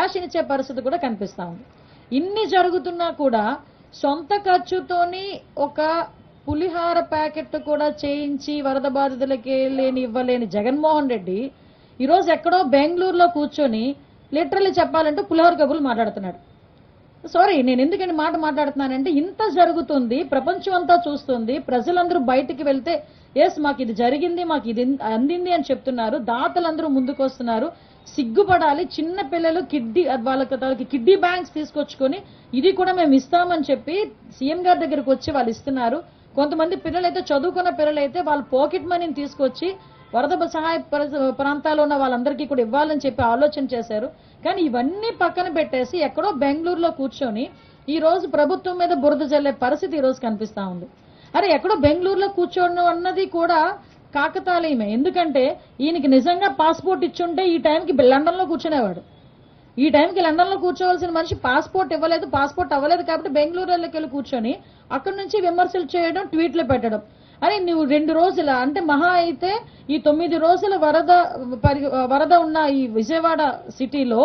అవకాశం ఇచ్చే పరిస్థితి కూడా కనిపిస్తా ఉంది. ఇన్ని జరుగుతున్నా కూడా సొంత ఖర్చుతోని ఒక పులిహార ప్యాకెట్ కూడా చేయించి వరద బాధితులకి ఇవ్వలేని జగన్మోహన్ రెడ్డి ఈరోజు ఎక్కడో బెంగళూరులో కూర్చొని లిటరల్లీ చెప్పాలంటే పులిహోర కబుర్లు మాట్లాడుతున్నాడు. సారీ, నేను ఎందుకని మాట మాట్లాడుతున్నానంటే ఇంత జరుగుతుంది, ప్రపంచం అంతా చూస్తుంది, ప్రజలందరూ బయటికి వెళ్తే ఎస్ మాకు ఇది జరిగింది, మాకు ఇది అందింది అని చెప్తున్నారు, దాతలందరూ ముందుకు వస్తున్నారు. సిగ్గుపడాలి. చిన్న పిల్లలు వాళ్ళకి కిడ్నీ బ్యాంక్స్ తీసుకొచ్చుకొని ఇది కూడా మేము ఇస్తామని చెప్పి సీఎం గారి దగ్గరకు వచ్చి వాళ్ళు ఇస్తున్నారు. కొంతమంది పిల్లలైతే చదువుకున్న పిల్లలైతే వాళ్ళ పాకెట్ మనీని తీసుకొచ్చి వరద సహాయ ప్రాంతాల్లో ఉన్న వాళ్ళందరికీ కూడా ఇవ్వాలని చెప్పి ఆలోచన చేశారు. కానీ ఇవన్నీ పక్కన పెట్టేసి ఎక్కడో బెంగళూరులో కూర్చొని ఈ రోజు ప్రభుత్వం మీద బురద జల్లే పరిస్థితి ఈ రోజు కనిపిస్తా ఉంది. అరే ఎక్కడో బెంగళూరులో కూర్చోను అన్నది కూడా కాకతాళీయమే. ఎందుకంటే ఈయనకి నిజంగా పాస్పోర్ట్ ఇచ్చుంటే ఈ టైంకి లండన్ లో కూర్చునేవాడు. ఈ టైంకి లండన్ లో కూర్చోవలసిన మనిషి పాస్పోర్ట్ ఇవ్వలేదు, పాస్పోర్ట్ అవ్వలేదు కాబట్టి బెంగళూరులోకి వెళ్ళి కూర్చొని అక్కడి నుంచి విమర్శలు చేయడం, ట్వీట్లు పెట్టడం. అని నువ్వు 2 రోజుల అంటే మహా అయితే ఈ 9 రోజుల వరద ఉన్న ఈ విజయవాడ సిటీలో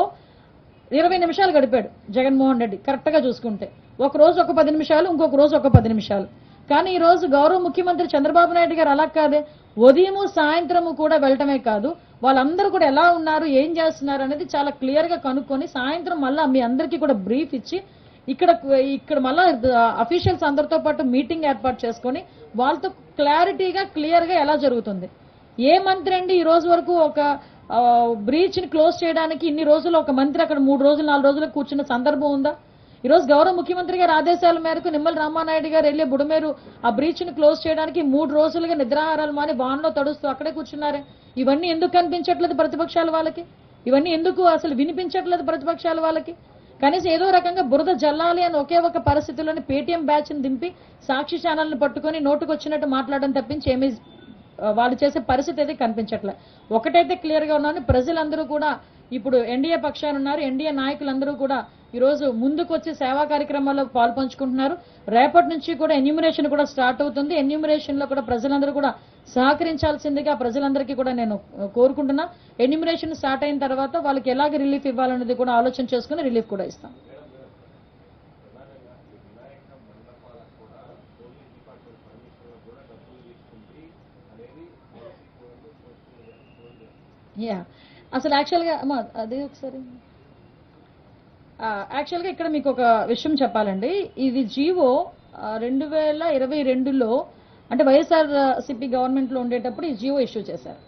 20 నిమిషాలు గడిపాడు జగన్మోహన్ రెడ్డి కరెక్ట్ గా చూసుకుంటే. ఒక రోజు ఒక 10 నిమిషాలు, ఇంకొక రోజు ఒక 10 నిమిషాలు. కానీ ఈ రోజు గౌరవ ముఖ్యమంత్రి చంద్రబాబు నాయుడు గారు అలా కాదే, ఉదయము సాయంత్రము కూడా వెళ్ళటమే కాదు, వాళ్ళందరూ కూడా ఎలా ఉన్నారు, ఏం చేస్తున్నారు అనేది చాలా క్లియర్ గా కనుక్కొని సాయంత్రం మళ్ళా మీ అందరికీ కూడా బ్రీఫ్ ఇచ్చి ఇక్కడ మళ్ళా అఫీషియల్స్ అందరితో పాటు మీటింగ్ ఏర్పాటు చేసుకొని వాళ్ళతో క్లారిటీగా క్లియర్ గా ఎలా జరుగుతుంది. ఏ మంత్రి అండి ఈ రోజు వరకు ఒక బ్రీచ్ ని క్లోజ్ చేయడానికి ఇన్ని రోజులు ఒక మంత్రి అక్కడ 3 రోజులు 4 రోజులు కూర్చున్న సందర్భం ఉందా? ఈ రోజు గౌరవ ముఖ్యమంత్రి గారి ఆదేశాల మేరకు నిమ్మల రామానాయుడు గారు వెళ్లి బుడమేరు ఆ బ్రీచ్ ని క్లోజ్ చేయడానికి 3 రోజులుగా నిద్రాహారాలు మాని వాన్లో తడుస్తూ అక్కడే కూర్చున్నారే. ఇవన్నీ ఎందుకు కనిపించట్లేదు ప్రతిపక్షాల వాళ్ళకి? ఇవన్నీ ఎందుకు అసలు వినిపించట్లేదు ప్రతిపక్షాల వాళ్ళకి? కనీసం ఏదో రకంగా బురద జల్లాలి అని ఒకే ఒక పరిస్థితుల్లోని పేటీఎం బ్యాచ్ ని దింపి సాక్షి ఛానల్ని పట్టుకొని నోటుకు వచ్చినట్టు మాట్లాడడం తప్పించి ఏమీ వాళ్ళు చేసే పరిస్థితి అయితే కనిపించట్లే. ఒకటైతే క్లియర్ గా ఉన్నాను, ప్రజలందరూ కూడా ఇప్పుడు ఎన్డీఏ పక్షాన ఉన్నారు. ఎన్డీఏ నాయకులందరూ కూడా ఈ రోజు ముందుకు వచ్చి సేవా కార్యక్రమాల్లో పాల్పంచుకుంటున్నారు. రేపటి నుంచి కూడా ఎన్యూమరేషన్ కూడా స్టార్ట్ అవుతుంది. ఎన్యూమరేషన్ లో కూడా ప్రజలందరూ కూడా సహకరించాల్సిందిగా ప్రజలందరికీ కూడా నేను కోరుకుంటున్నా. ఎన్యూమరేషన్ స్టార్ట్ అయిన తర్వాత వాళ్ళకి ఎలాగ రిలీఫ్ ఇవ్వాలనేది కూడా ఆలోచన చేసుకుని రిలీఫ్ కూడా ఇస్తాం. అసలు యాక్చువల్గా అదే ఒకసారి యాక్చువల్గా ఇక్కడ మీకు ఒక విషయం చెప్పాలండి. ఇది జీవో 2022లో అంటే వైఎస్ఆర్సీపీ గవర్నమెంట్ లో ఉండేటప్పుడు ఈ జీవో ఇష్యూ చేశారు.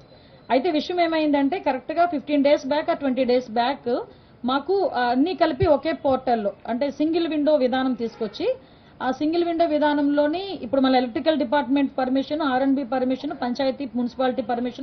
అయితే విషయం ఏమైందంటే కరెక్ట్ గా 15 డేస్ బ్యాక్ 20 డేస్ బ్యాక్ మాకు అన్ని కలిపి ఒకే పోర్టల్లో అంటే సింగిల్ విండో విధానం తీసుకొచ్చి ఆ సింగిల్ విండో విధానంలోని ఇప్పుడు మన electrical department permission, R&B permission, panchayat municipality permission